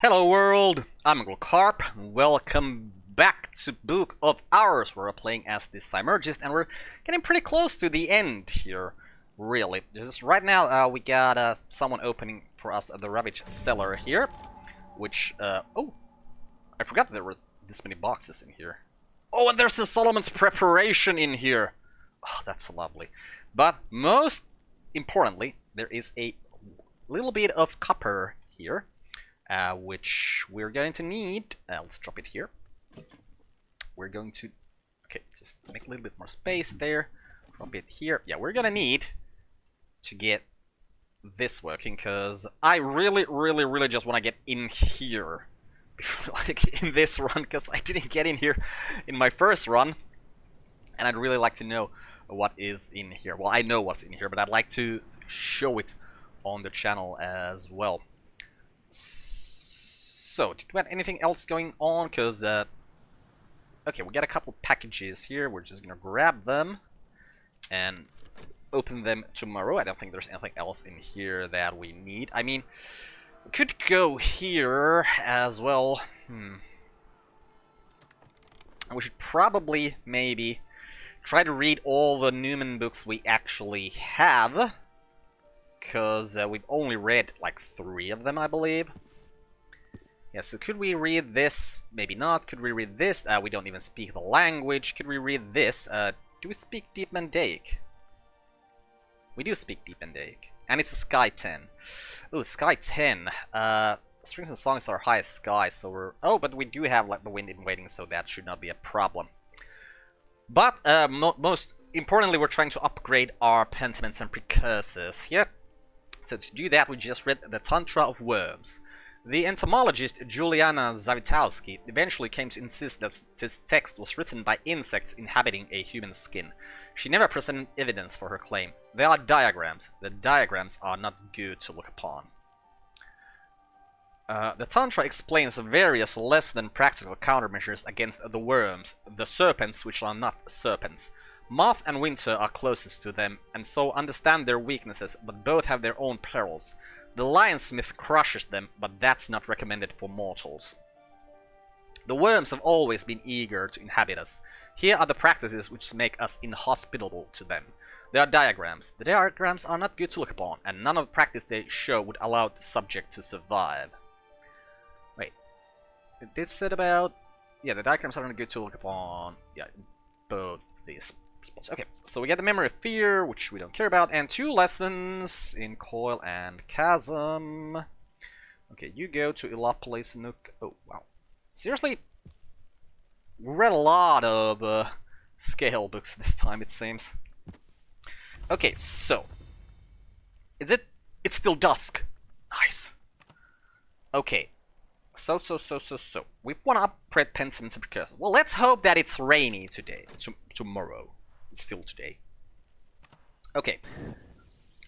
Hello world, I'm Uncle Carp. Welcome back to Book of Hours. We're playing as the Symurgist and we're getting pretty close to the end here, really. Just right now we got someone opening for us the rubbish cellar here, which, oh, I forgot there were this many boxes in here. Oh, and there's a Solomon's preparation in here. Oh, that's lovely. But most importantly, there is a little bit of copper here. Which we're going to need. Let's drop it here. We're going to, okay, just make a little bit more space there. Drop it here. Yeah, we're gonna need to get this working because I really just want to get in here, like in this run, because I didn't get in here in my first run, and I'd really like to know what is in here. Well, I know what's in here, but I'd like to show it on the channel as well. So, did we have anything else going on? Because, okay, we got a couple packages here. We're just gonna grab them and open them tomorrow. I don't think there's anything else in here that we need. I mean, we could go here as well. We should probably, maybe, try to read all the Newman books we actually have. Because we've only read, like, 3 of them, I believe. Yeah, so could we read this? Maybe not. Could we read this? We don't even speak the language. Could we read this? Do we speak Deep Mandaic? We do speak Deep Mandaic. And it's a Sky 10. Ooh, Sky 10. Strings and songs are high as Sky, so we're... Oh, but we do have like the wind in waiting, so that should not be a problem. But, most importantly, we're trying to upgrade our pentiments and precursors here. So to do that, we just read the Tantra of Worms. The entomologist Juliana Zawitowski eventually came to insist that this text was written by insects inhabiting a human skin. She never presented evidence for her claim. They are diagrams. The diagrams are not good to look upon. The Tantra explains various less than practical countermeasures against the worms, the serpents which are not serpents. Moth and Winter are closest to them, and so understand their weaknesses, but both have their own perils. The lionsmith crushes them, but that's not recommended for mortals. The worms have always been eager to inhabit us. Here are the practices which make us inhospitable to them. They are diagrams. The diagrams are not good to look upon, and none of the practice they show would allow the subject to survive. Wait. Did this said about... Yeah, the diagrams are not good to look upon. Yeah, both these. Okay, so we get the Memory of Fear, which we don't care about, and 2 lessons in Coil and Chasm. Okay, you go to Elopolis Nook. Oh, wow. Seriously? We read a lot of scale books this time, it seems. Okay, so. Is it? It's still dusk. Nice. Okay. So. We want to upgrade pentiments and precursors. Well, let's hope that it's rainy today. Tomorrow. It's still today. Okay.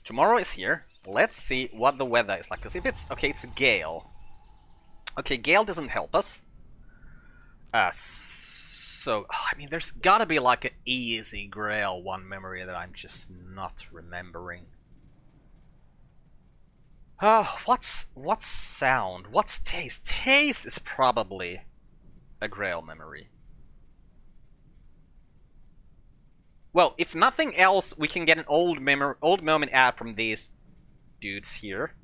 Tomorrow is here. Let's see what the weather is like. Because if it's... Okay, it's a gale. Okay, gale doesn't help us. So... I mean, there's gotta be like an easy Grail 1 memory that I'm just not remembering. What's sound? What's taste? Taste is probably a Grail memory. Well, if nothing else, we can get an old moment ad from these dudes here.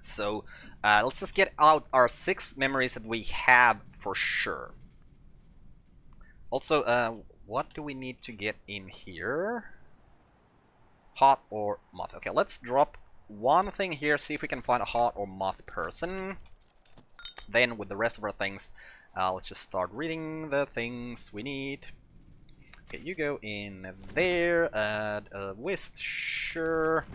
So, let's just get out our 6 memories that we have for sure. Also, what do we need to get in here? Hot or moth. Okay, let's drop one thing here, see if we can find a hot or moth person. Then, with the rest of our things, let's just start reading the things we need. Okay, you go in there, add a whist, sure.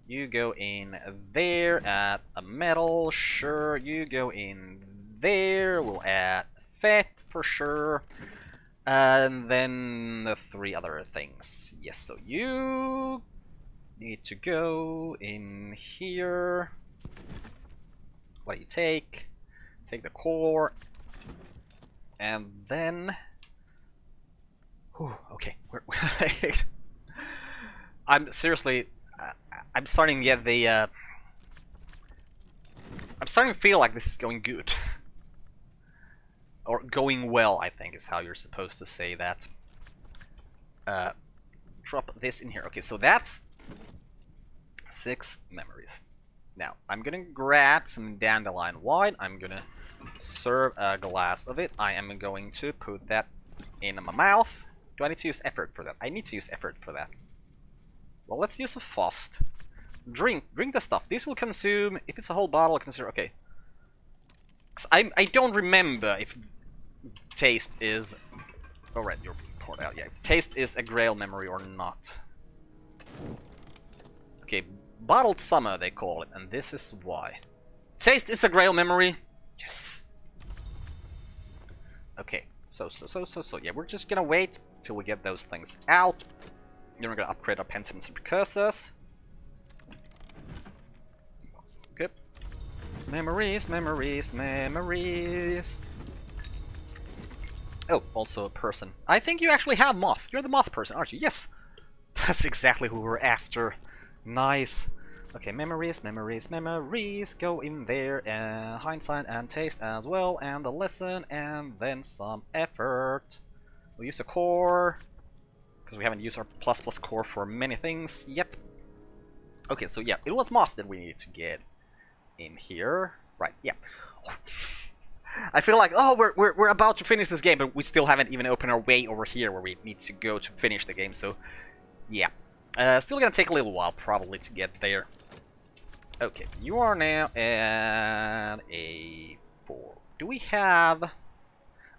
You go in there, add a metal, sure. You go in there, we'll add fet for sure. And then the 3 other things. Yes, so you need to go in here. What do you take? Take the core. And then... Whew, okay, I'm seriously, I'm starting to get the I'm starting to feel like this is going good. Or going well, I think is how you're supposed to say that. Drop this in here. Okay, so that's 6 memories. Now, I'm gonna grab some dandelion wine. I'm gonna serve a glass of it. I am going to put that in my mouth. Do I need to use effort for that? I need to use effort for that. Well, let's use a fast. Drink the stuff. This will consume, if it's a whole bottle, consider, okay. I don't remember if taste is, oh right, you're poured out, yeah. Taste is a grail memory or not. Okay, bottled summer they call it, and this is why. Taste is a grail memory. Yes. Okay, so, yeah, we're just gonna wait till we get those things out. Then we're gonna upgrade our pensiments and precursors. Good. Memories, memories, memories. Oh, also a person. I think you actually have moth. You're the moth person, aren't you? Yes! That's exactly who we're after. Nice. Okay, memories, memories, memories. Go in there, and hindsight and taste as well, and the lesson, and then some effort. We'll use a core, because we haven't used our plus core for many things yet. Okay, so yeah, it was moth that we needed to get in here. Right, yeah. I feel like, oh, we're about to finish this game, but we still haven't even opened our way over here where we need to go to finish the game, so yeah. Still gonna take a little while, probably, to get there. Okay, you are now at a 4. Do we have...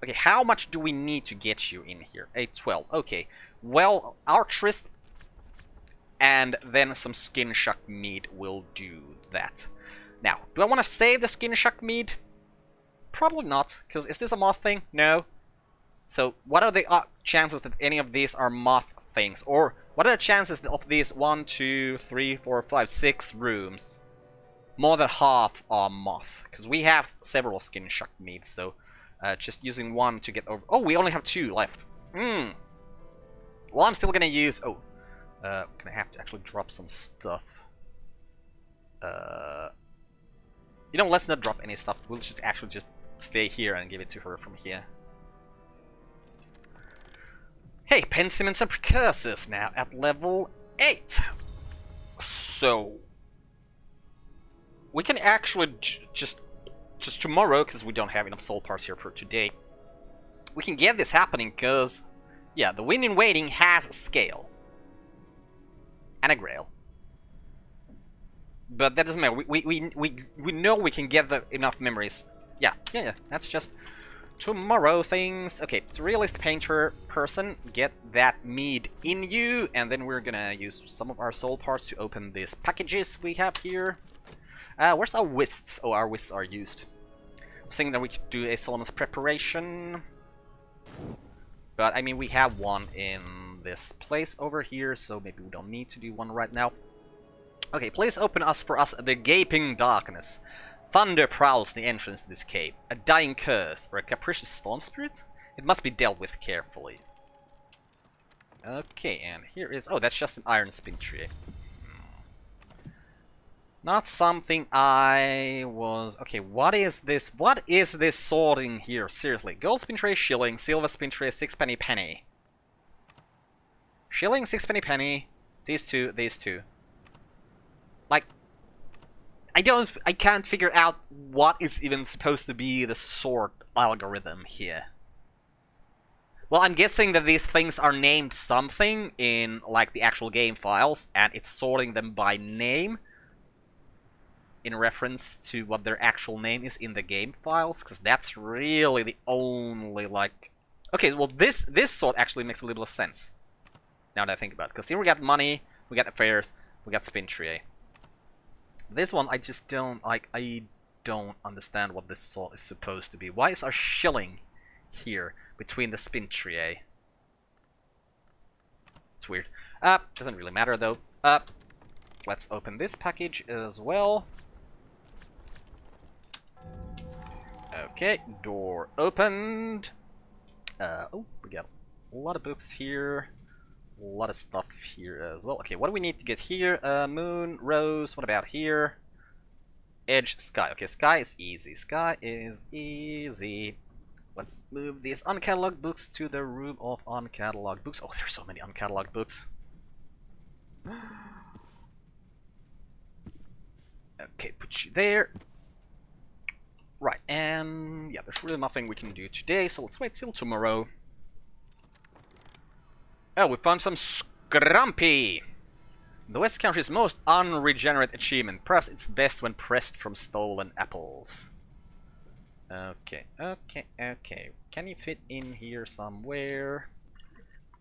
Okay, how much do we need to get you in here? A 12. Okay, well, Artrist and then some skin shuck meat will do that. Now, do I want to save the skin shuck meat? Probably not, because is this a moth thing? No. So, what are the chances that any of these are moth things? Or, what are the chances of these 1, 2, 3, 4, 5, 6 rooms? More than half are moth, because we have several skin shuck meats, so just using one to get over... Oh, we only have 2 left. Well, I'm still gonna use... Oh, gonna have to actually drop some stuff. You know, let's not drop any stuff. We'll just actually just stay here and give it to her from here. Hey, pensiments and precursors now at level 8. So we can actually just tomorrow, because we don't have enough soul parts here for today, we can get this happening because, yeah, the wind in waiting has a scale and a grail. But that doesn't matter. We know we can get enough memories. Yeah, that's just tomorrow things. Okay, so realist painter person, get that mead in you, and then we're gonna use some of our soul parts to open these packages we have here. Where's our whists? Oh, our whists are used. I was thinking that we could do a Solomon's preparation, but I mean, we have one in this place over here, so maybe we don't need to do one right now. Okay, please open for us the gaping darkness. Thunder prowls the entrance to this cave. A dying curse, or a capricious storm spirit? It must be dealt with carefully. Okay, and here is... Oh, that's just an iron spin tree. Not something I was... Okay, what is this? What is this sorting here? Seriously. Gold spin tray, shilling. Silver spin tray, 6 penny. Shilling, 6 penny. These two, these two. Like, I can't figure out what is even supposed to be the sort algorithm here. Well, I'm guessing that these things are named something in, like, the actual game files, and it's sorting them by name in reference to what their actual name is in the game files, because that's really the only, like... Okay, well, this sort actually makes a little bit of sense, now that I think about it, because here we got money, we got affairs, we got spin tree. This one, I just don't, like, I don't understand what this sort is supposed to be. Why is our shilling here between the spin tree? It's weird. Doesn't really matter, though. Let's open this package as well. Okay, door opened. Oh, we got a lot of books here. A lot of stuff here as well. Okay, what do we need to get here? Moon, rose, what about here? Edge, sky. Okay, sky is easy. Sky is easy. Let's move these uncatalogued books to the room of uncatalogued books. Oh, there's so many uncatalogued books. Okay, put you there. Right, and yeah, there's really nothing we can do today, so let's wait till tomorrow. Oh, we found some scrumpy! The West Country's most unregenerate achievement. Perhaps it's best when pressed from stolen apples. Okay, okay, okay. Can you fit in here somewhere?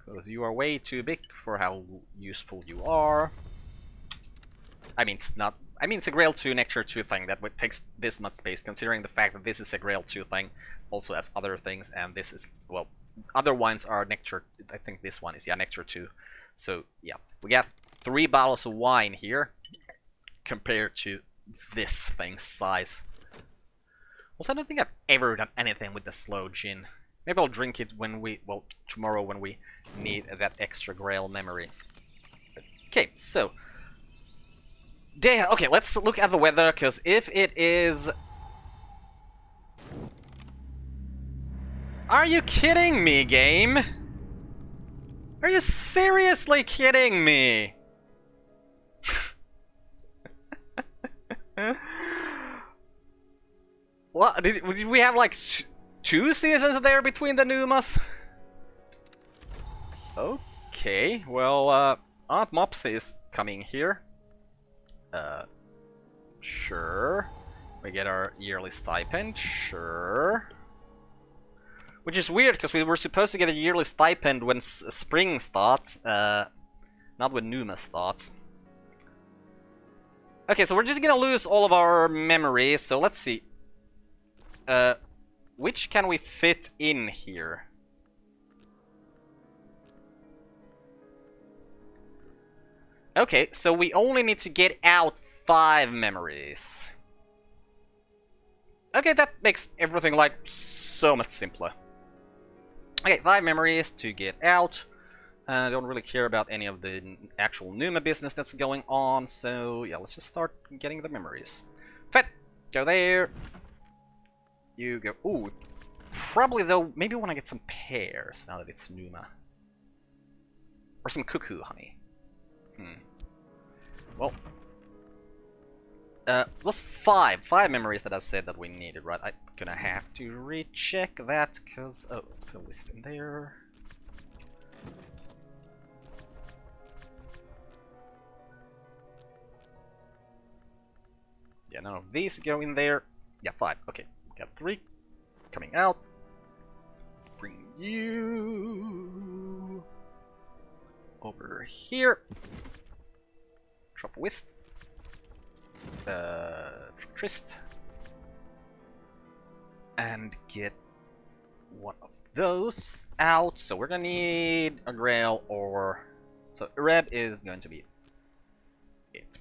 Because you are way too big for how useful you are. I mean, it's not... I mean, it's a Grail 2 Nectar 2 thing that takes this much space, considering the fact that this is a Grail 2 thing, also has other things, and this is, well, other wines are Nectar, I think this one is, yeah, Nectar 2. So, yeah, we got 3 bottles of wine here, compared to this thing's size. Also, I don't think I've ever done anything with the slow gin. Maybe I'll drink it when we, well, tomorrow when we need that extra Grail memory. Okay, so... Okay, let's look at the weather, because if it is... Are you kidding me, game? Are you seriously kidding me? What? Did we have like 2 seasons there between the Numas? Okay, well, Aunt Mopsy is coming here. Sure. We get our yearly stipend, sure. Which is weird, because we were supposed to get a yearly stipend when spring starts, not when Numa starts. Okay, so we're just gonna lose all of our memories, so let's see. Which can we fit in here? Okay, so we only need to get out 5 memories. Okay, that makes everything like so much simpler. Okay, 5 memories to get out. I don't really care about any of the actual Numa business that's going on, so yeah, let's just start getting the memories. Fett, go there. You go. Ooh, probably though, maybe we want to get some pears now that it's Numa. Or some cuckoo honey. Well, it was 5 memories that I said that we needed, right? I'm gonna have to recheck that, because... Oh, let's put a list in there. Yeah, none of these go in there. Yeah, 5. Okay, we got 3 coming out. Bring you over here. Drop Whist. Trist. And get one of those out. So we're gonna need a Grail or... So Reb is going to be it.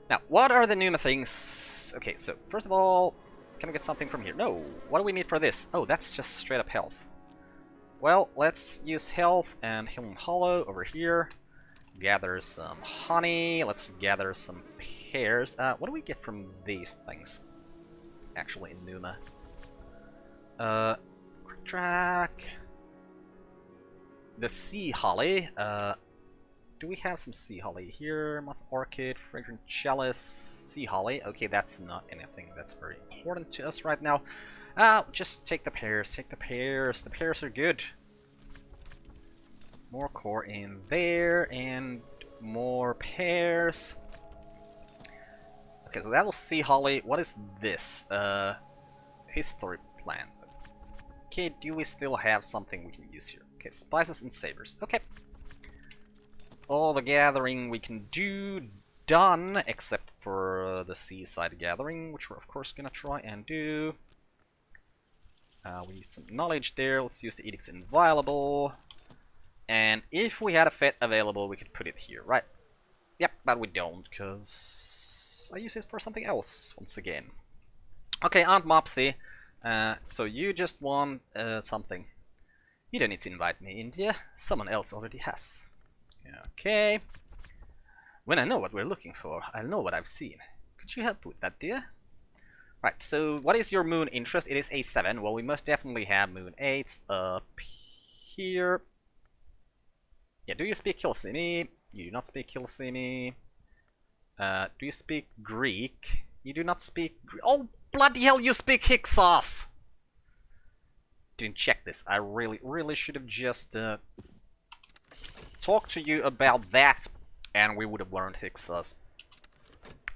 Now, what are the Numa things? Okay, so first of all, can I get something from here? No. What do we need for this? Oh, that's just straight up health. Well, let's use health and Hidden Hollow over here. Gather some honey. Let's gather some pears. What do we get from these things? Actually, in Numa. Track. The sea holly. Do we have some sea holly here? Moth orchid, fragrant chalice, sea holly. Okay, that's not anything that's very important to us right now. Just take the pears. Take the pears. The pears are good. More core in there, and more pears. Okay, so that was sea holly. What is this? History plant. Okay, do we still have something we can use here? Okay, spices and savors. Okay. All the gathering we can do done, except for the seaside gathering, which we're of course gonna try and do. We need some knowledge there. Let's use the edicts inviolable. And if we had a fet available, we could put it here, right? Yep, but we don't, because I use it for something else, once again. Okay, Aunt Mopsy, so you just want something. You don't need to invite me, India. Someone else already has. Okay. When I know what we're looking for, I'll know what I've seen. Could you help with that, dear? Right, so what is your moon interest? It is A7. Well, we most definitely have moon 8 up here. Yeah, do you speak Kilsimi? You do not speak Kilsimi. Do you speak Greek? You do not speak Greek. Oh, bloody hell, you speak Hyksos! Didn't check this. I really should have just talked to you about that, and we would have learned Hyksos.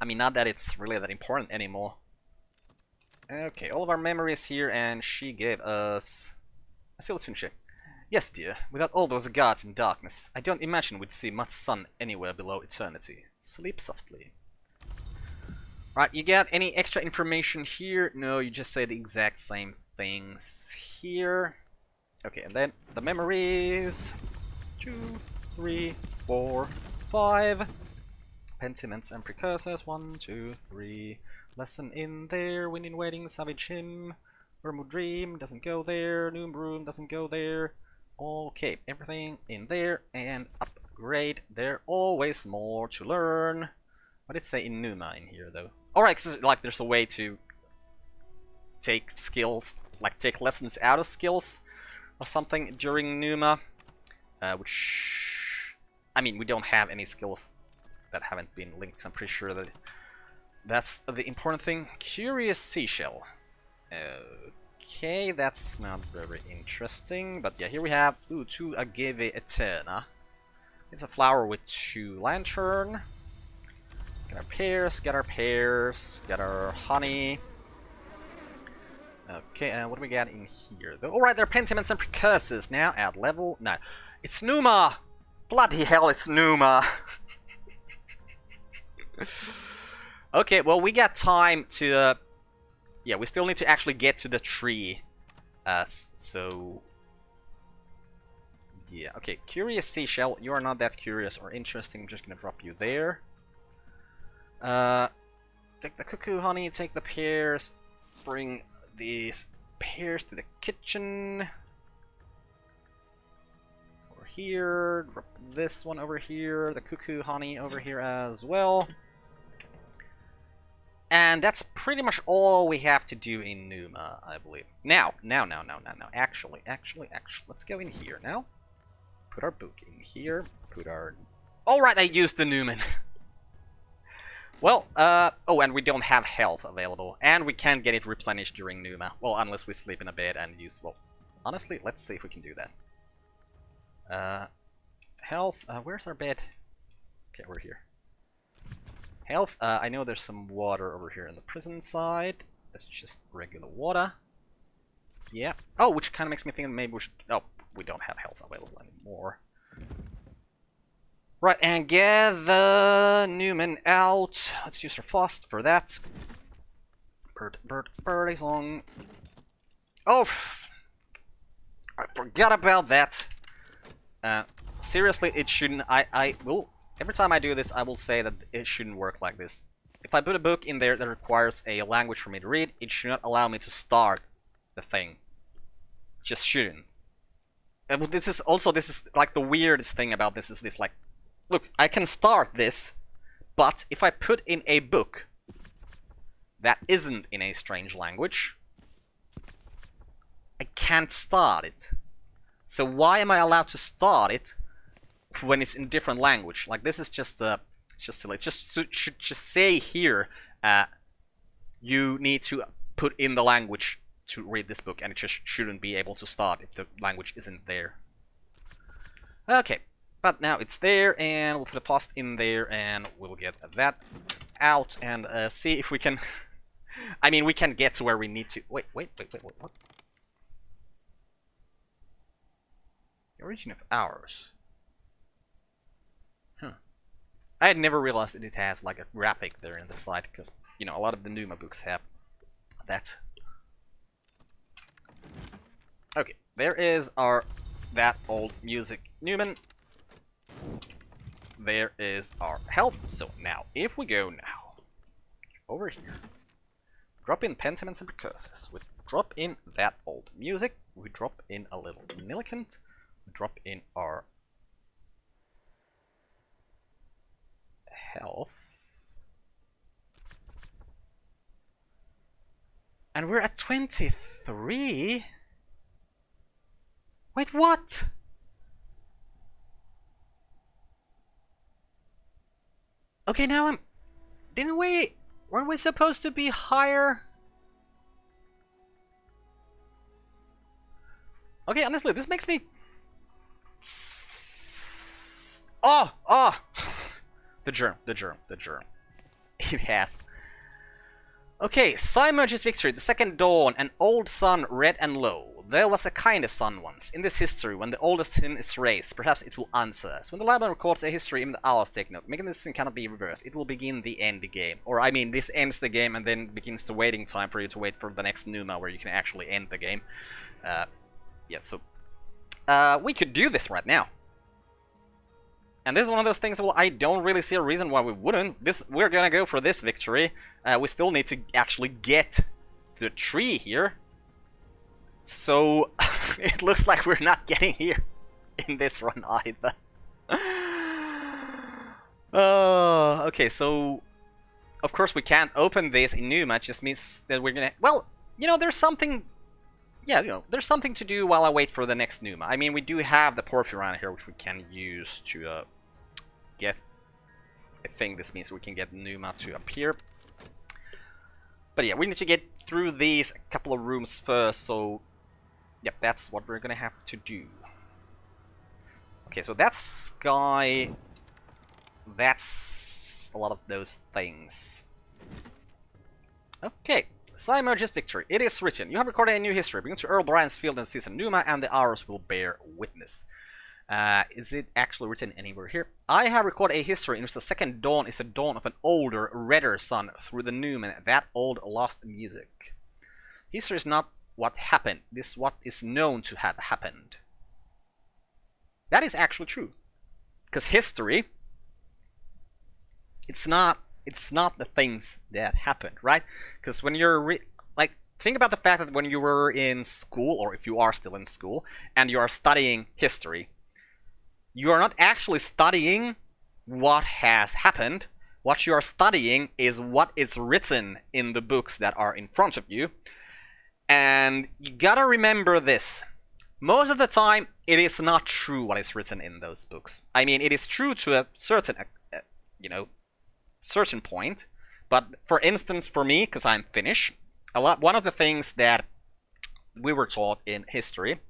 I mean, not that it's really that important anymore. Okay, all of our memories here, and she gave us... let's finish it. Yes, dear, without all those gods in darkness, I don't imagine we'd see much sun anywhere below eternity. Sleep softly. Right, you got any extra information here? No, you just say the exact same things here. Okay, and then the memories. 2, 3, 4, 5. Pentiments and precursors. 1, 2, 3. Lesson in there. Wind in waiting. Savage hymn. Wormwood dream doesn't go there. Noom room doesn't go there. Okay, everything in there and upgrade. There always more to learn. What did it say in Numa in here though? Alright, so, like there's a way to take skills, like take lessons out of skills or something during Numa. Which, I mean, we don't have any skills that haven't been linked. I'm pretty sure that that's the important thing. Curious seashell. Okay, that's not very interesting, but yeah, here we have, ooh, 2 Agave Eterna. It's a flower with 2 lantern. Get our pears, get our honey. Okay, and what do we got in here though? Alright, there are pentiments and precursors now at level 9. It's Numa! Bloody hell, it's Numa! Okay, well, we got time to... yeah, we still need to actually get to the tree. So... yeah, okay. Curious seashell. You are not that curious or interesting. I'm just gonna drop you there. Take the cuckoo honey, take the pears. Bring these pears to the kitchen. Over here. Drop this one over here. The cuckoo honey over here as well. And that's pretty much all we have to do in Numa, I believe. Now. Actually, let's go in here now. Put our book in here. Put our... alright, I used the Newman. Well, oh, and we don't have health available. And we can't get it replenished during Numa. Well, unless we sleep in a bed and use... well, honestly, let's see if we can do that. Health, where's our bed? Okay, we're here. Health, I know there's some water over here on the prison side. That's just regular water. Yeah. Oh, which kind of makes me think that maybe we should... oh, we don't have health available anymore. Right, and get the Newman out. Let's use our fast for that. Bird is on. Oh! I forgot about that. Seriously, it shouldn't... I will... every time I do this, I will say that it shouldn't work like this. If I put a book in there that requires a language for me to read, it should not allow me to start the thing. Just shouldn't. This is like the weirdest thing about this is this, like, look, I can start this, but if I put in a book that isn't in a strange language, I can't start it. So why am I allowed to start it when it's in different language? Like, this is just it's just silly. It should just say here, you need to put in the language to read this book, and it just shouldn't be able to start if the language isn't there. Okay, but now it's there, and we'll put a post in there, and we'll get that out, and see if we can... I mean, we can get to where we need to... Wait, what? The origin of hours. Huh. I had never realized that it has, like, a graphic there in the side, because, you know, a lot of the Numa books have that. Okay, there is our that old music Newman. There is our health. So now, if we go now over here, drop in pentiments and precursors, we drop in that old music, we drop in a little millicant, we drop in our health. And we're at 23? Wait, what? Okay, now I'm... Weren't we supposed to be higher? Okay, honestly, this makes me... Oh! The germ. It has. Okay, Symurgist victory, the second dawn, an old sun red and low. There was a kinder sun once. In this history, when the oldest hymn is raised, perhaps it will answer us. When the librarian records a history in the hours, take note. Making this cannot be reversed. It will begin the end game. Or, I mean, this ends the game and then begins the waiting time for you to wait for the next Numa where you can actually end the game. Yeah, so... we could do this right now. And this is one of those things, well, I don't really see a reason why we wouldn't. We're gonna go for this victory. We still need to actually get the tree here. So, it looks like we're not getting here in this run either. Okay, so... Of course we can't open this in Numa, it just means that we're gonna... Well, you know, there's something... Yeah, you know, there's something to do while I wait for the next Numa. I mean, we do have the Porphyron here, which we can use to get... I think this means we can get Numa to appear. But yeah, we need to get through these couple of rooms first, so... Yep, that's what we're gonna have to do. Okay, so that's Sky... That's a lot of those things. Okay. Symurgist victory. It is written. You have recorded a new history. Begin to Earl Brian's field and season Numa, and the hours will bear witness. Is it actually written anywhere here? I have recorded a history in which the second dawn is the dawn of an older, redder sun through the Newman, that old lost music. History is not what happened. This is what is known to have happened. That is actually true. Because history, it's not the things that happened, right? Because when you're like, think about the fact that when you were in school, or if you are still in school, and you are studying history, you are not actually studying what has happened. What you are studying is what is written in the books that are in front of you. And you gotta remember this. Most of the time, it is not true what is written in those books. I mean, it is true to a certain, certain point, but for instance, for me, because I'm Finnish, one of the things that we were taught in history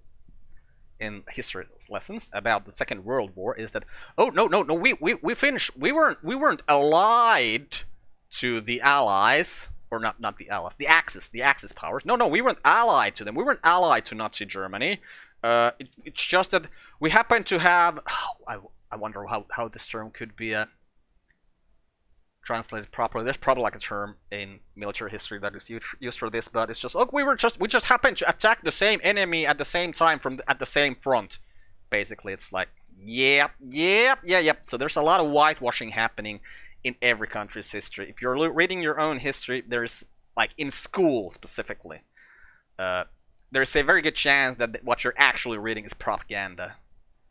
lessons about the Second World War is that, oh no, we Finnish, we weren't allied to the Allies, or not the Allies, the Axis powers. No, we weren't allied to them. We weren't allied to Nazi Germany. It's just that we happen to have. I wonder how this term could be translated properly. There's probably like a term in military history that is used for this, but it's just, oh, we just happened to attack the same enemy at the same time at the same front. Basically, it's like, yep. So there's a lot of whitewashing happening in every country's history. If you're reading your own history, there's, like, in school specifically, there's a very good chance that what you're actually reading is propaganda.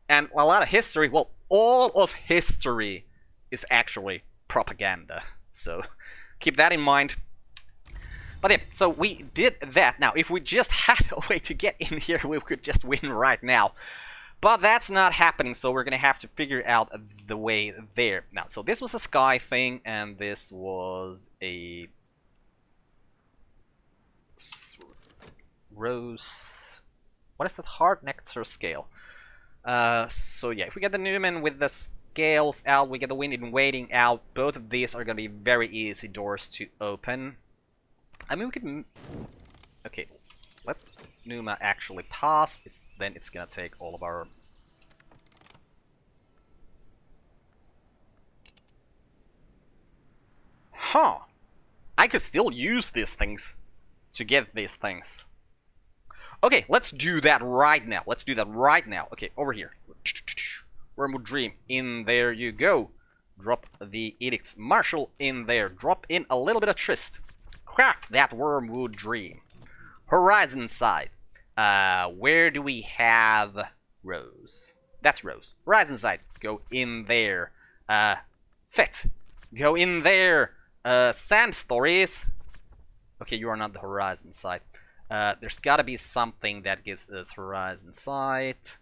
And a lot of history, well, all of history is actually propaganda. So keep that in mind. But yeah, so we did that. Now, if we just had a way to get in here, we could just win right now. But that's not happening, so we're gonna have to figure out the way there. Now, so this was a sky thing, and this was a rose. What is that? Hard nectar scale. So yeah, if we get the Newman with the scales out, we get the wind in waiting out. Both of these are gonna be very easy doors to open. I mean, we could. Okay, let Numa actually pass. Then it's gonna take all of our. Huh. I could still use these things to get these things. Okay, let's do that right now. Okay, over here. Wormwood Dream. In there you go. Drop the Edicts Marshal in there. Drop in a little bit of Trist. Crack that Wormwood Dream. Horizon Side. Where do we have Rose? That's Rose. Horizon Side. Go in there. Fet. Go in there. Sand Stories. Okay, you are not the horizon sight. There's gotta be something that gives us horizon sight.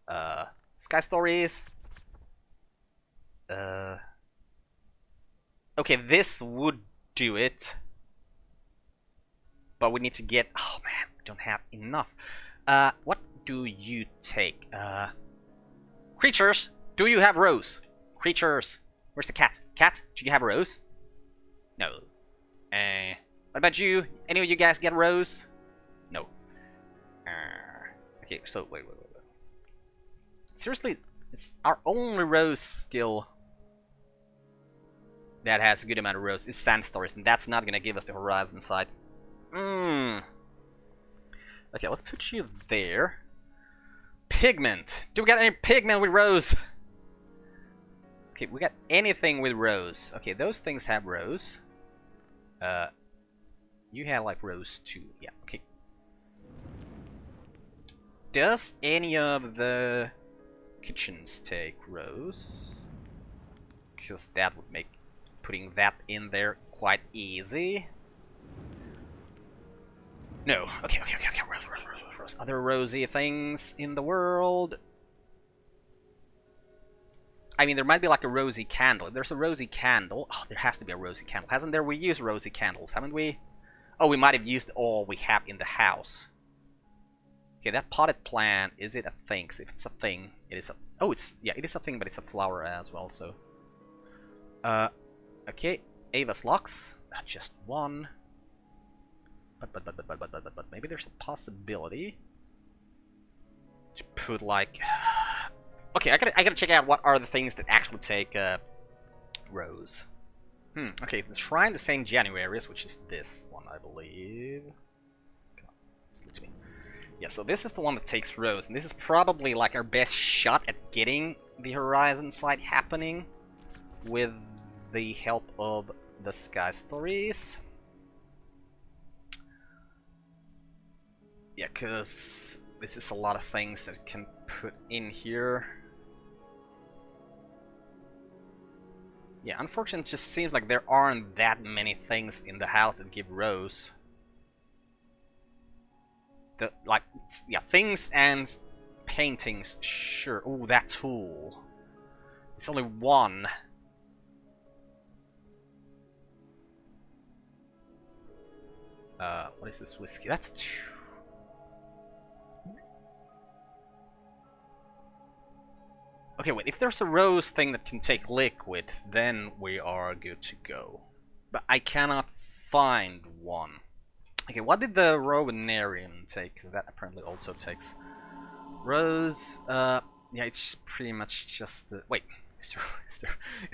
Sky stories. Okay, this would do it. But we need to get... Oh man, we don't have enough. What do you take? Creatures, do you have rose? Creatures, where's the cat? Cat, do you have rose? No. What about you? Any of you guys get rose? No. Okay, so wait. Seriously, it's our only rose skill that has a good amount of rose is sand stories, and that's not gonna give us the horizon sight. Okay, let's put you there. Pigment. Do we got any pigment with rose? Okay, we got anything with rose. Okay, those things have rose. You have like rose too. Yeah, okay. Does any of the kitchens take rose? Because that would make putting that in there quite easy. No. Okay. Rose. Other rosy things in the world. I mean, there might be like a rosy candle. If there's a rosy candle... Oh, there has to be a rosy candle. Hasn't there? We used rosy candles, haven't we? Oh, we might have used all we have in the house. Okay, that potted plant, is it a thing? So if it's a thing, it is a... Oh, it's... Yeah, it is a thing, but it's a flower as well, so... Okay. Ava's locks. Just one. But maybe there's a possibility to put like... Okay, I gotta check out what are the things that actually take rose. Okay, the Shrine to St. January's, which is this one, I believe. Yeah, so this is the one that takes rose, and this is probably like our best shot at getting the horizon sight happening with the help of the sky stories. Yeah, because this is a lot of things that it can put in here. Yeah, unfortunately, it just seems like there aren't that many things in the house that give rose. Yeah, things and paintings, sure. Oh, that tool. It's only one. What is this whiskey? That's two. Okay, wait, if there's a rose thing that can take liquid, then we are good to go. But I cannot find one. Okay, what did the Rowanarian take? Because that apparently also takes rose. Yeah, it's pretty much just the... Wait, is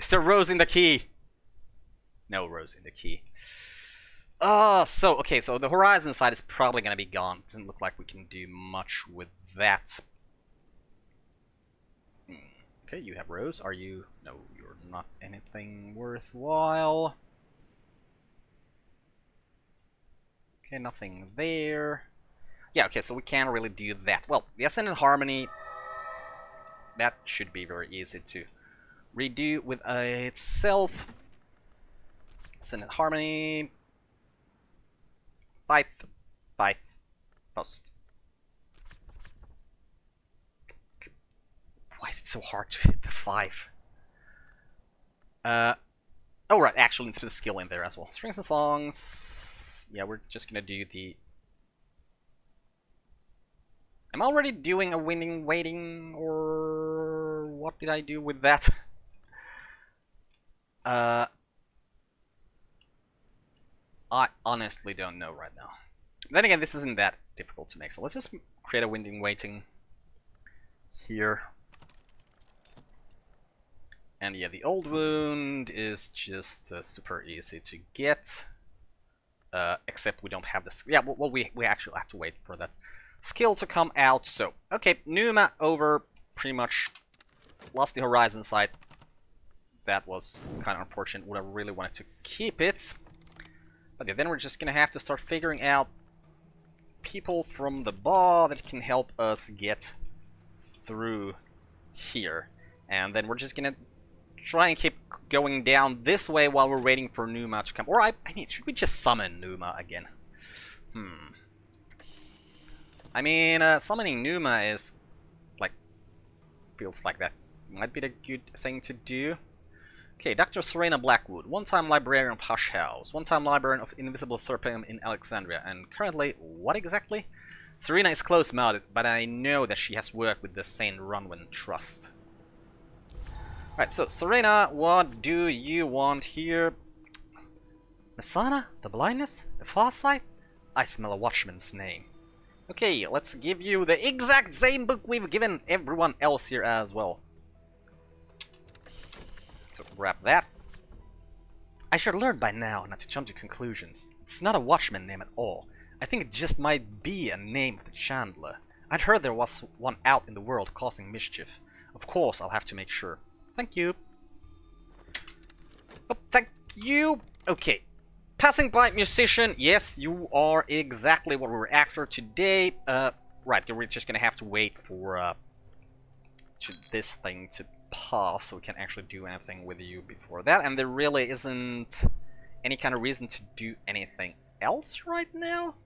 there rose in the key? No rose in the key. Okay, so the horizon side is probably gonna be gone. Doesn't look like we can do much with that. Okay, you have rose. Are you... No, you're not anything worthwhile. Okay, nothing there. Yeah, okay, so we can't really do that. Well, the Ascendant Harmony, that should be very easy to redo with itself. Ascendant Harmony. 5 post. Why is it so hard to hit the 5? Oh right, actually let's put a skill in there as well. Strings and songs. Yeah, we're just gonna do the... I'm already doing a winning waiting, or what did I do with that? I honestly don't know right now. Then again, this isn't that difficult to make, so let's just create a winning waiting here. And yeah, the old wound is just super easy to get. Except we don't have this. Yeah, well, we actually have to wait for that skill to come out. So, okay, Numa over, pretty much lost the horizon sight. That was kind of unfortunate. Would have really wanted to keep it. But yeah, then we're just gonna have to start figuring out people from the bar that can help us get through here. And then we're just gonna try and keep going down this way while we're waiting for Numa to come. Or, I mean, should we just summon Numa again? I mean, summoning Numa is, like, feels like that might be the good thing to do. Okay, Dr. Serena Blackwood, one-time librarian of Hush House, one-time librarian of Invisible Serpent in Alexandria, and currently, what exactly? Serena is close-mouthed, but I know that she has worked with the St. Runwin Trust. Right, so Serena, what do you want here? Masana? The blindness? The farsight? I smell a watchman's name. Okay, let's give you the exact same book we've given everyone else here as well. So grab that. I should learn by now not to jump to conclusions. It's not a watchman name at all. I think it just might be a name of the Chandler. I'd heard there was one out in the world causing mischief. Of course, I'll have to make sure. Thank you. Oh, thank you. Okay. Passing by musician. Yes, you are exactly what we're after today. Right, we're just gonna have to wait for this thing to pass so we can actually do anything with you before that. And there really isn't any kind of reason to do anything else right now.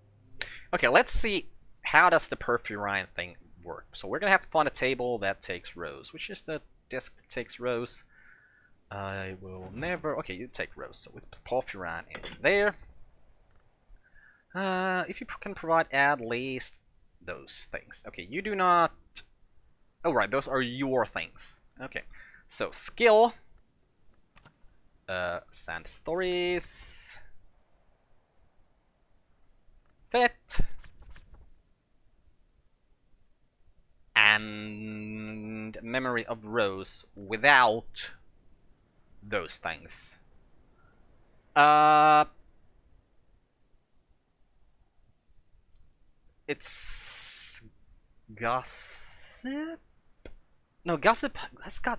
Okay, let's see. How does the Perfurine thing work? So we're gonna have to find a table that takes rows, which is the desk that takes rows. I will never... Okay, you take rows. So with Porphyrin in there. If you can provide at least those things. Okay, you do not... Oh, right, those are your things. Okay, so skill. Sand stories. Fit. And memory of rows without those things. It's gossip. No, gossip.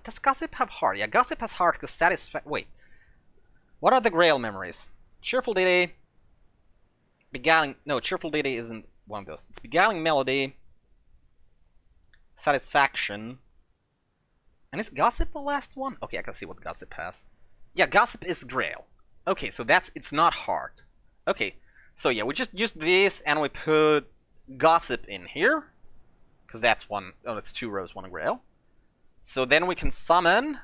Does gossip have heart? Yeah, gossip has heart because satisfaction. Wait, what are the Grail memories? Cheerful ditty. Beguiling. No, cheerful ditty isn't one of those. It's beguiling melody. Satisfaction. And is gossip the last one? Okay, I can see what gossip has. Yeah, gossip is Grail. Okay, so it's not hard. Okay, so yeah, we just used this and we put gossip in here. Because that's one, oh, that's 2 rows, 1 Grail. So then we can summon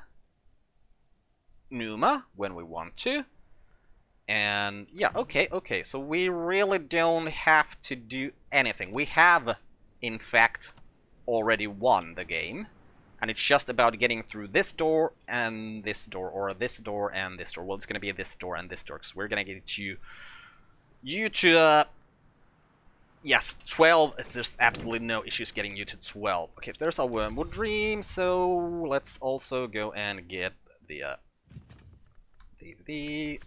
Numa when we want to. And yeah, okay, so we really don't have to do anything. We have, in fact, already won the game. And it's just about getting through this door and this door, or this door and this door. Well, it's going to be this door and this door, because we're going to get you to, yes, 12. There's absolutely no issues getting you to 12. Okay, there's our Wormwood Dream, so let's also go and get the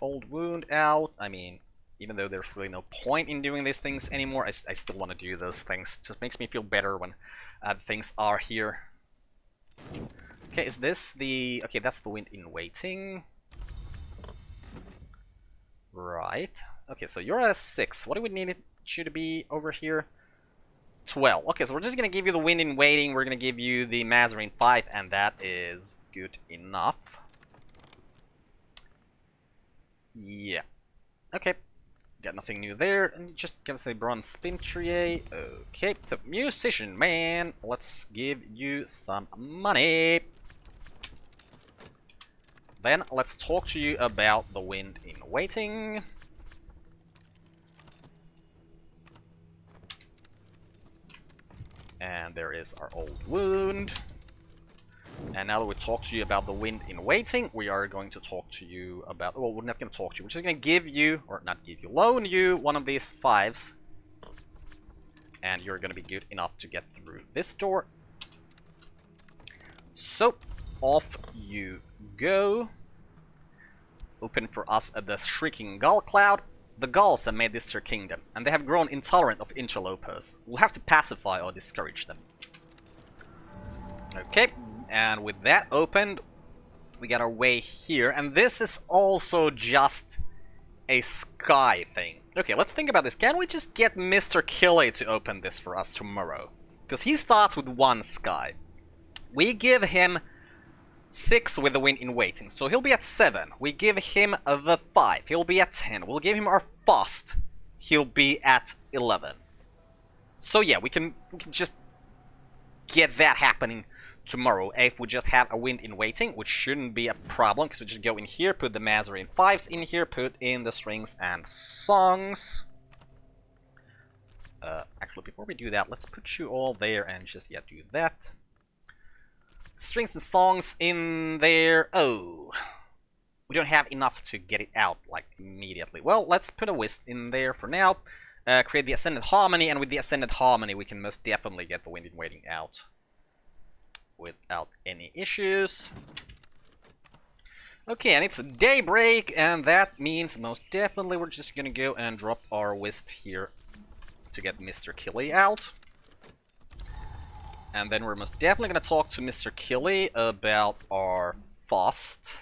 old wound out. I mean, even though there's really no point in doing these things anymore, I still want to do those things. It just makes me feel better when things are here. Okay, is this the... Okay, that's the wind in waiting. Right. Okay, so you're at a 6. What do we need you to be over here? 12. Okay, so we're just going to give you the wind in waiting. We're going to give you the Mazarine 5, and that is good enough. Yeah. Okay. Got nothing new there. And just give us a bronze spin tray. Okay, so musician man, let's give you some money. Then let's talk to you about the wind in waiting. And there is our old wound. And now that we talked to you about the wind in waiting, we are going to talk to you about... Well, we're not going to talk to you. We're just going to give you, or not give you, loan you one of these 5s. And you're going to be good enough to get through this door. So, off you go. Open for us the Shrieking Gull Cloud. The Gulls have made this their kingdom, and they have grown intolerant of interlopers. We'll have to pacify or discourage them. Okay. And with that opened, we got our way here. And this is also just a sky thing. Okay, let's think about this. Can we just get Mr. Killy to open this for us tomorrow? Because he starts with 1 sky. We give him 6 with the wind in waiting, so he'll be at 7. We give him the 5, he'll be at 10. We'll give him our fast, he'll be at 11. So yeah, we can just get that happening tomorrow if we just have a wind in waiting, which shouldn't be a problem, because we just go in here, put the Mazarin 5s in here, put in the strings and songs. Actually, before we do that, let's put you all there and just, yeah, do that. Strings and songs in there. Oh, we don't have enough to get it out, like, immediately. Well, let's put a whist in there for now. Create the Ascended Harmony, and with the Ascended Harmony, we can most definitely get the wind in waiting out without any issues. Okay, and it's a daybreak, and that means most definitely we're just gonna go and drop our whist here to get Mr. Killy out. And then we're most definitely gonna talk to Mr. Killy about our fast.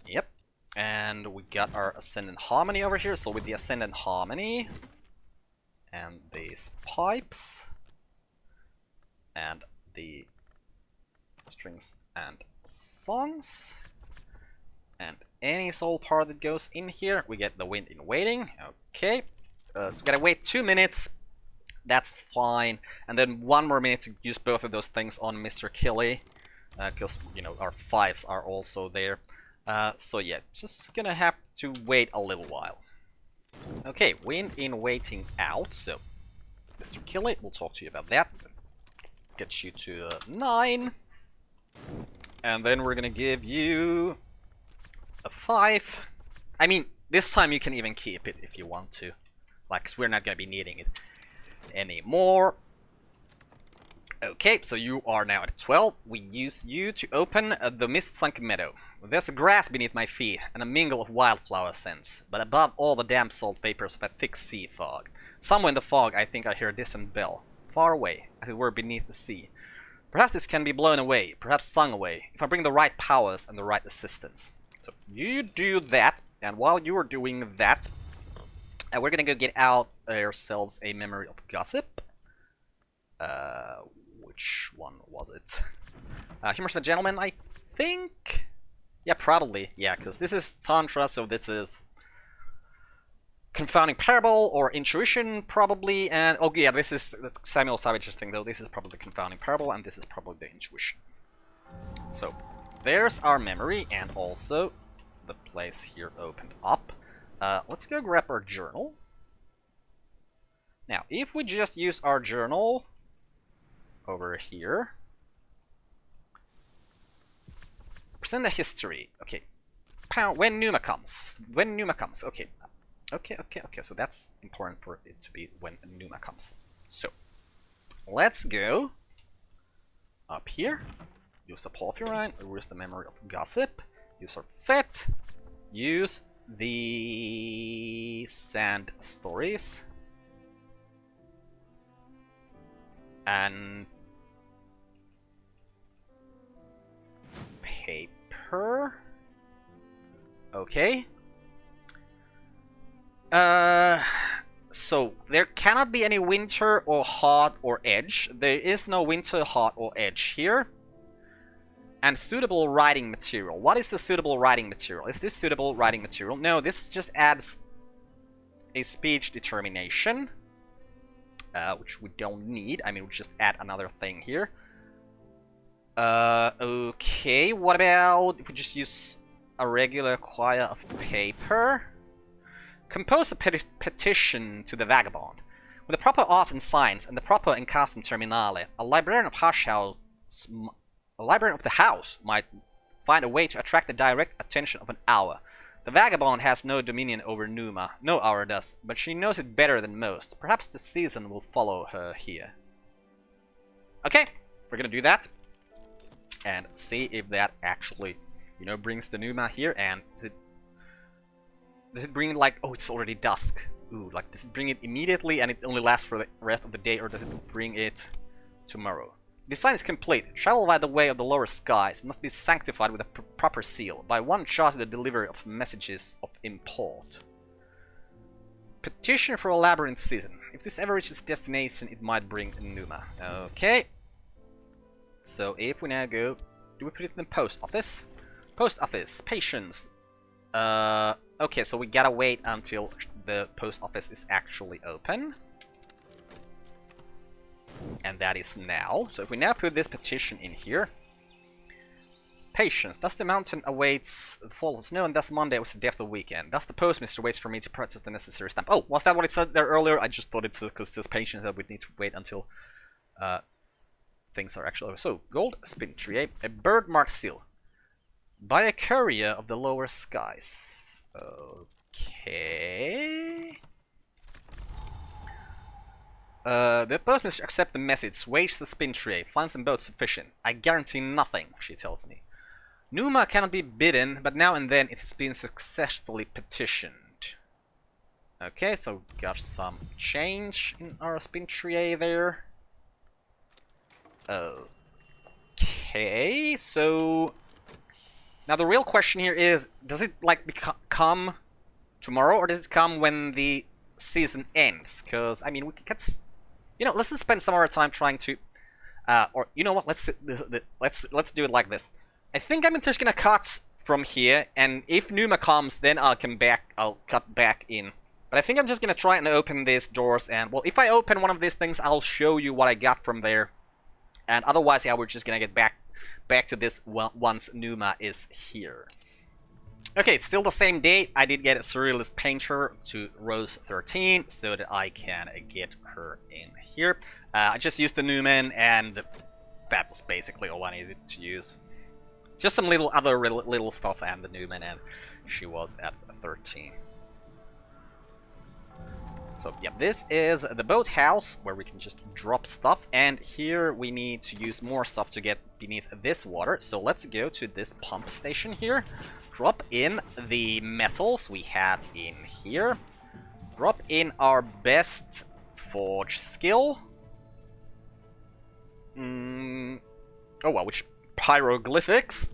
Yep. And we got our Ascendant Harmony over here, so with the Ascendant Harmony and these pipes and the strings and songs and any soul part that goes in here, we get the wind in waiting. Okay, so we gotta wait 2 minutes. That's fine, and then 1 more minute to use both of those things on Mr. Killy, because, you know, our 5s are also there. So yeah, just gonna have to wait a little while. Okay, wind in waiting out, so Mr. Killy, we'll talk to you about that. Get you to 9, and then we're gonna give you a 5. I mean, this time you can even keep it if you want to, like, 'cause we're not gonna be needing it anymore. Okay, so you are now at 12. We use you to open the mist-sunk meadow. There's a grass beneath my feet and a mingle of wildflower scents, but above all the damp salt vapors of a thick sea fog. Somewhere in the fog I think I hear a distant bell, far away, as it were beneath the sea. Perhaps this can be blown away, perhaps sung away, if I bring the right powers and the right assistance. So you do that, and while you are doing that, we're gonna go get out ourselves a memory of gossip. Which one was it? Humorous the Gentleman, I think? Yeah, probably. Yeah, because this is Tantra, so this is Confounding Parable or Intuition, probably. And oh yeah, this is Samuel Savage's thing, though. This is probably the Confounding Parable, and this is probably the Intuition. So there's our memory, and also the place here opened up. Let's go grab our journal. Now, if we just use our journal over here, present the history. Okay, when Numa comes. When Numa comes. Okay, okay. So that's important for it to be when Numa comes. So let's go up here. Use the Porphyrin. Use the memory of gossip. Use our fit. Use the sand stories and paper. Okay. So there cannot be any winter or hot or edge. There is no winter, hot, or edge here. And suitable writing material. What is the suitable writing material? Is this suitable writing material? No, this just adds a speech determination, which we don't need. I mean, we just add another thing here. Okay, what about if we just use a regular quire of paper? Compose a petition to the vagabond. With the proper arts and science and the proper incastum terminale, a librarian of the house might find a way to attract the direct attention of an hour. The vagabond has no dominion over Numa, no hour does, but she knows it better than most. Perhaps the season will follow her here. Okay, we're gonna do that. And see if that actually, you know, brings the Numa here. And does it bring it like, oh, it's already dusk. Ooh, like, does it bring it immediately and it only lasts for the rest of the day, or does it bring it tomorrow? Design is complete. Travel by the way of the lower skies. It must be sanctified with a proper seal. By one charter the delivery of messages of import. Petition for a labyrinth season. If this ever reaches destination, it might bring Numa. Okay. So if we now go, do we put it in the post office? Post office, patience. Okay, so we gotta wait until the post office is actually open. And that is now. So if we now put this petition in here. Patience. Thus the mountain awaits the fall of snow, and thus Monday was the day of the weekend. Thus the postmaster waits for me to process the necessary stamp. Oh, was that what it said there earlier? I just thought it's because there's patience that we need to wait until things are actually over. So, gold, spin tree, a bird-marked seal. By a courier of the lower skies. Okay. The postmaster accepts the message, weighs the spin tray, finds them both sufficient. I guarantee nothing, she tells me. Numa cannot be bidden, but now and then it has been successfully petitioned. Okay, so got some change in our spin tray there. Okay, so now the real question here is, does it like come tomorrow, or does it come when the season ends? Because I mean, we could, you know, let's just spend some more time trying to, or you know what? Let's do it like this. I think I'm just gonna cut from here, and if Numa comes, then I'll cut back in. But I think I'm just gonna try and open these doors, and well, if I open one of these things, I'll show you what I got from there. And otherwise, yeah, we're just gonna get back to this once Numa is here. Okay, it's still the same day. I did get a Surrealist Painter to Rose 13, so that I can get her in here. I just used the Newman, and that was basically all I needed to use. Just some other little stuff and the Newman, and she was at 13. So yeah, this is the boathouse where we can just drop stuff, and here we need to use more stuff to get beneath this water. So let's go to this pump station here, drop in the metals we have in here, drop in our best forge skill. Oh well, which hieroglyphics,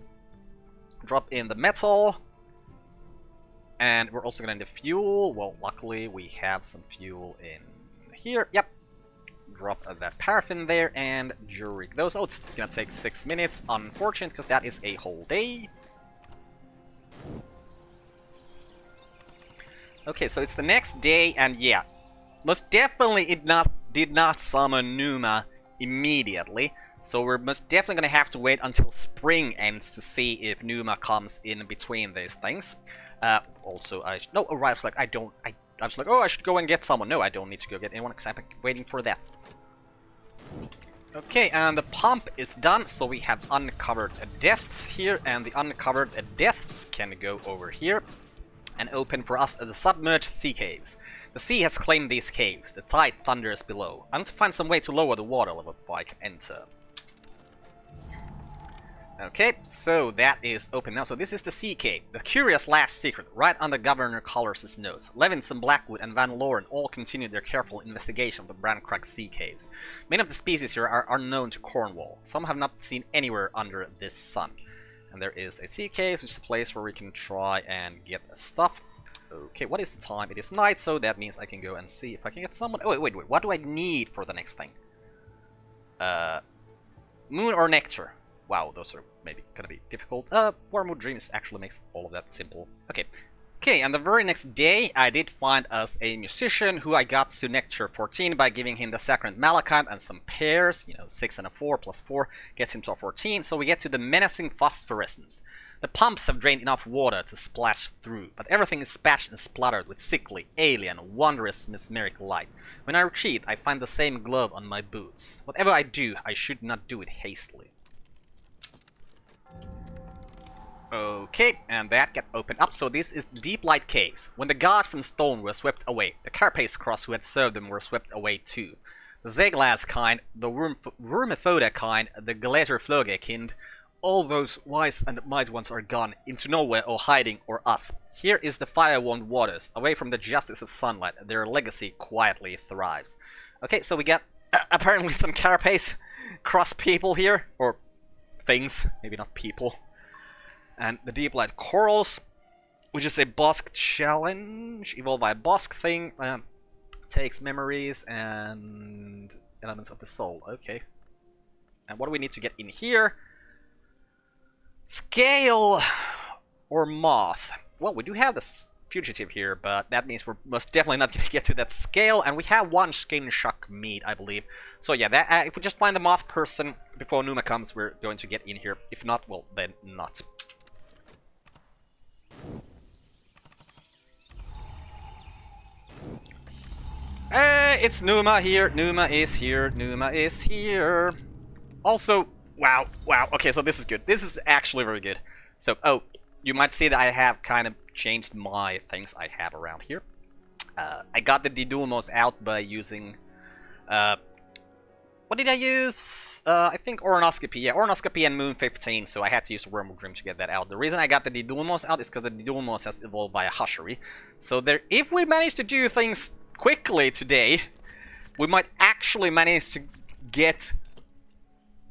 drop in the metal, and we're also gonna need the fuel. Well, luckily we have some fuel in here. Yep, drop that paraffin there and jury those. Oh, it's gonna take 6 minutes, unfortunate, because that is a whole day. Okay, so it's the next day, and yeah, most definitely it did not summon Numa immediately. So we're most definitely gonna have to wait until spring ends to see if Numa comes in between these things. Also, I was like, I was like, oh, I should go and get someone. No, I don't need to go get anyone because I'm waiting for that. Okay, and the pump is done, so we have uncovered depths here, and the uncovered depths can go over here and open for us the submerged sea caves. The sea has claimed these caves. The tide thunders below. I want to find some way to lower the water level before I can enter. Okay, so that is open now. So this is the sea cave. The curious last secret, right under Governor Colors' nose. Levinson, Blackwood, and Van Loren all continued their careful investigation of the Brandcrack sea caves. Many of the species here are unknown to Cornwall. Some have not seen anywhere under this sun. And there is a sea cave, which is a place where we can try and get stuff. Okay, what is the time? It is night, so that means I can go and see if I can get someone. Oh, wait, what do I need for the next thing? Moon or nectar? Wow, those are maybe gonna be difficult. Wormwood Dreams actually makes all of that simple. Okay, and the very next day, I did find us a musician who I got to Nectar 14 by giving him the Sacrament Malachite and some pairs. You know, 6 and a 4 plus 4 gets him to a 14. So we get to the Menacing Phosphorescence. The pumps have drained enough water to splash through, but everything is spatched and spluttered with sickly, alien, wondrous mesmeric light. When I retreat, I find the same glove on my boots. Whatever I do, I should not do it hastily. Okay, and that got opened up. So this is Deep Light Caves. When the gods from stone were swept away, the Carapace Cross who had served them were swept away too. The Zeglas kind, the Wormephoda kind, the Galaterfloge kind, all those wise and mighty ones are gone, into nowhere or hiding or us. Here is the fire-warmed waters, away from the justice of sunlight. Their legacy quietly thrives. Okay, so we got apparently some Carapace Cross people here, or things, maybe not people. And the Deep Light Corals, which is a Bosk challenge, evolved by a Bosk thing, takes memories and elements of the soul. Okay. And what do we need to get in here? Scale or moth? Well, we do have this fugitive here, but that means we're most definitely not going to get to that scale, and we have one skin shock meat, I believe. So yeah, that, if we just find the moth person before Numa comes, we're going to get in here. If not, well, then not. Hey, it's Numa here. Numa is here. Numa is here. Also, wow. Okay, so this is good. This is actually very good. So, oh, you might see that I have kind of changed my things I have around here. I got the Didulmos out by using... what did I use? I think Ornoscopy. Yeah, Ornoscopy and Moon 15, so I had to use Wormwood Dream to get that out. The reason I got the Didulmos out is because the Didulmos has evolved by a Hushery. So there, if we manage to do things quickly today, we might actually manage to get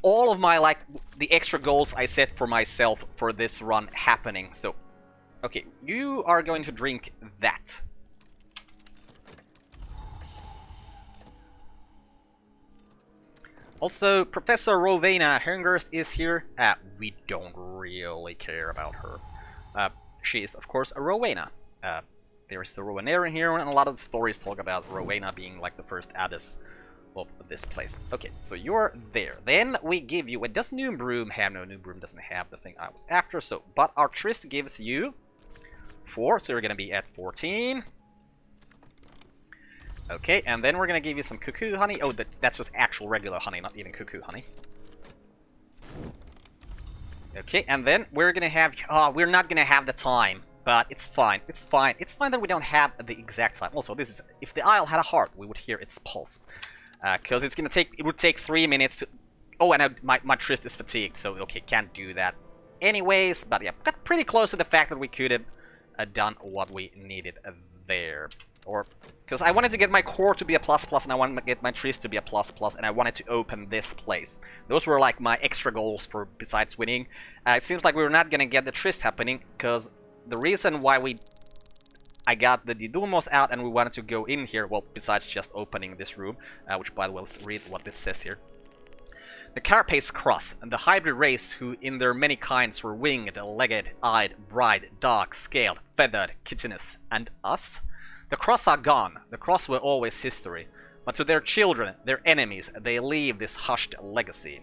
all of my, like, the extra goals I set for myself for this run happening. So, okay, you are going to drink that. Also, Professor Rowena Symurgist is here. We don't really care about her. She is, of course, a Rowena. There is the Rowanarian here, and a lot of the stories talk about Rowena being like the first addess of this place. Okay, so you're there. Then we give you... does New Broom have? No, New Broom doesn't have the thing I was after, so... But our Trist gives you 4, so you're gonna be at 14. Okay, and then we're gonna give you some cuckoo honey. Oh, that's just actual regular honey, not even cuckoo honey. Okay, and then we're gonna have... Oh, we're not gonna have the time. But it's fine, it's fine. It's fine that we don't have the exact time. Also, this is... If the Isle had a heart, we would hear its pulse. Because it's gonna take... It would take 3 minutes to... Oh, and my Trist is fatigued, so okay, can't do that. Anyways, but yeah, got pretty close to the fact that we could have done what we needed there. Or... Because I wanted to get my core to be a ++, and I wanted to get my Trist to be a ++, and I wanted to open this place. Those were like my extra goals for besides winning. It seems like we were not gonna get the Trist happening, because... The reason why I got the Didulmos out and we wanted to go in here, well, besides just opening this room, which by the way, let's read what this says here. The Carapace cross, and the hybrid race who in their many kinds were winged, legged, eyed, bright, dark, scaled, feathered, kittenous, and us. The cross are gone, the cross were always history, but to their children, their enemies, they leave this hushed legacy.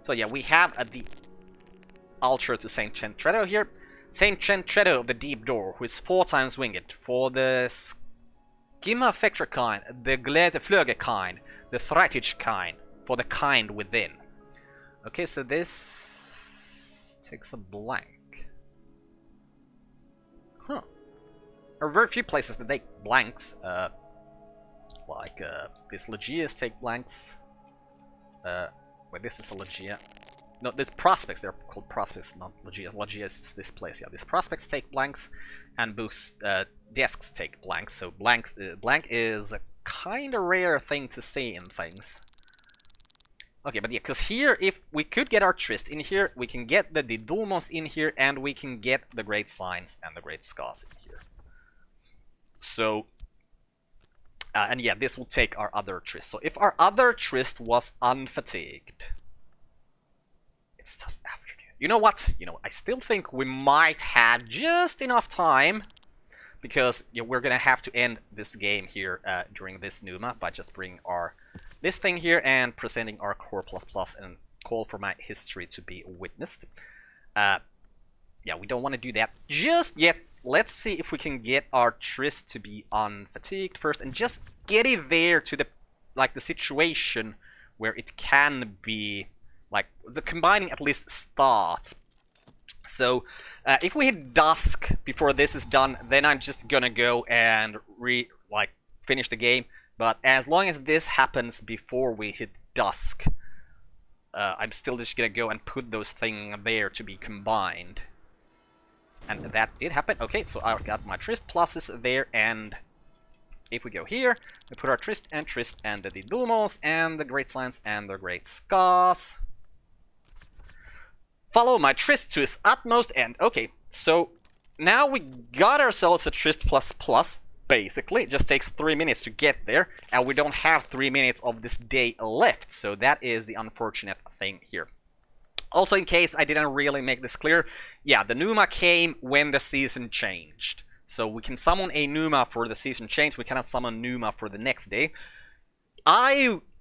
So yeah, we have the altar to Saint Chentredo here. Saint Chentredo of the Deep Door, who is 4 times winged, for the Skimmerfector kind, the Gledeflöge kind, the Thritage kind, for the kind within. Okay, so this takes a blank. Huh. There are very few places that take blanks, like this Legias take blanks. Wait, this is a Legia. No, there's prospects. They're called prospects, not Legias. Legias is this place. Yeah, these prospects take blanks, and boost desks take blanks. So blank is a kind of rare thing to see in things. Okay, but yeah, because here, if we could get our Trist in here, we can get the Didulmos in here, and we can get the Great Signs and the Great Scars in here. So, and yeah, this will take our other Trist. So if our other Trist was unfatigued. It's just afternoon. You know what? I still think we might have just enough time, because we're gonna have to end this game here during this Numa by just bringing this thing here and presenting our core ++ and call for my history to be witnessed. Yeah, we don't want to do that just yet. Let's see if we can get our Trist to be unfatigued first, and just get it there to the situation where it can be. Like, the combining at least starts. So, if we hit dusk before this is done, then I'm just gonna go and finish the game. But as long as this happens before we hit dusk, I'm still just gonna go and put those things there to be combined. And that did happen. Okay, so I've got my Trist pluses there, and if we go here, we put our Trist and the Didulmos and the Great Signs and the Great Scars. Follow my Trist to its utmost end. Okay, so now we got ourselves a Trist ++. basically. It just takes 3 minutes to get there, and we don't have 3 minutes of this day left, so that is the unfortunate thing here. Also, in case I didn't really make this clear, yeah, the Numa came when the season changed. So we can summon a Numa for the season change, we cannot summon Numa for the next day.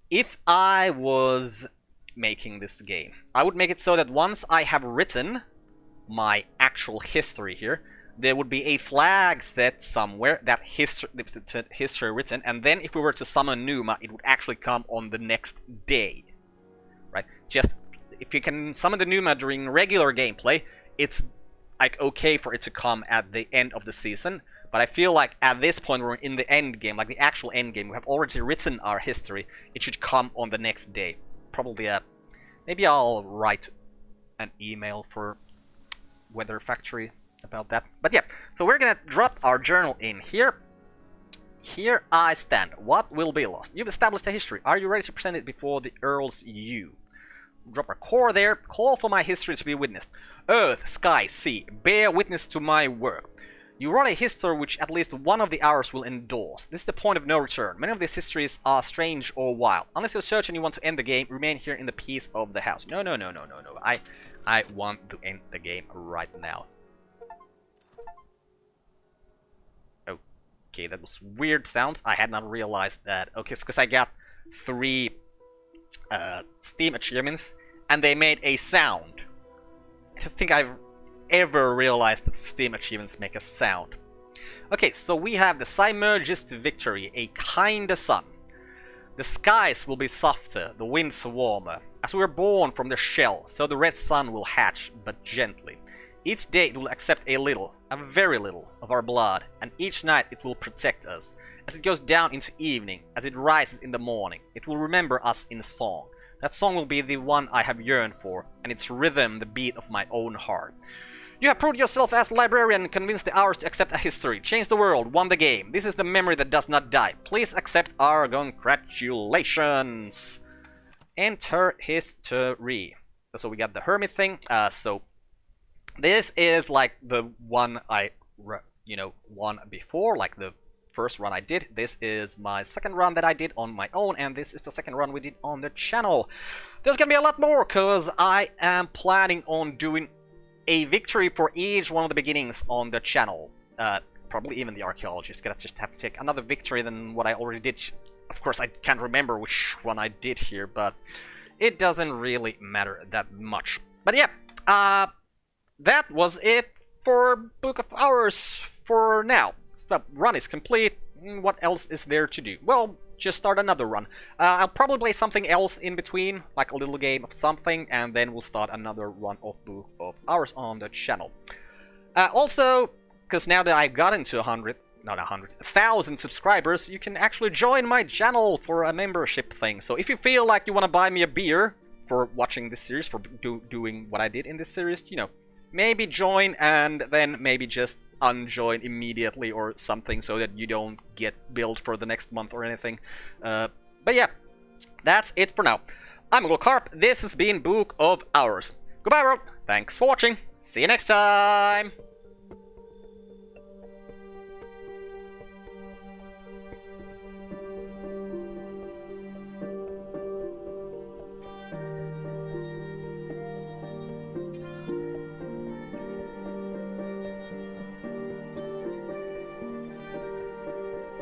If I was making this game, I would make it so that once I have written my actual history here, there would be a flag set somewhere that history written, and then if we were to summon Numa, it would actually come on the next day, right? Just if you can summon the Numa during regular gameplay, it's like okay for it to come at the end of the season. But I feel like at this point we're in the end game, like the actual end game. We have already written our history. It should come on the next day. Probably maybe I'll write an email for Weather Factory about that. But yeah, so we're gonna drop our journal in here. Here I stand. What will be lost? You've established a history. Are you ready to present it before the Earl's you? Drop our core there. Call for my history to be witnessed. Earth, sky, sea, bear witness to my work. You wrote a history which at least one of the hours will endorse. This is the point of no return. Many of these histories are strange or wild. Unless you're certain you want to end the game, remain here in the peace of the house. No. I want to end the game right now. Okay, that was weird sounds. I had not realized that. Okay, it's because I got 3 Steam achievements, and they made a sound. I don't think I've ever realized that Steam achievements make a sound. Okay, so we have the Symurgist victory, a kinder sun. The skies will be softer, the winds warmer. As we were born from the shell, so the red sun will hatch, but gently. Each day it will accept a little, a very little, of our blood, and each night it will protect us. As it goes down into evening, as it rises in the morning, it will remember us in song. That song will be the one I have yearned for, and its rhythm the beat of my own heart. You have proved yourself as librarian and convinced the hours to accept a history. Change the world, won the game. This is the memory that does not die. Please accept our congratulations. Enter history. So we got the hermit thing. So this is like the one I, won before, like the first run I did. This is my second run that I did on my own, and this is the second run we did on the channel. There's gonna be a lot more, because I am planning on doing a victory for each one of the beginnings on the channel. Probably even the archaeologist, gonna just have to take another victory than what I already did. Of course, I can't remember which one I did here, but it doesn't really matter that much. But yeah, that was it for Book of Hours for now. The run is complete. What else is there to do? Well, just start another run. I'll probably play something else in between, like a little game of something, and then we'll start another run of Book of Hours on the channel. Also, because now that I've gotten to 1,000 subscribers, you can actually join my channel for a membership thing. So if you feel like you want to buy me a beer for watching this series, for doing what I did in this series, maybe join and then maybe just unjoin immediately or something, so that you don't get billed for the next month or anything. But yeah, that's it for now. I'm Uncle Carp. This has been Book of Hours. Goodbye, world. Thanks for watching. See you next time.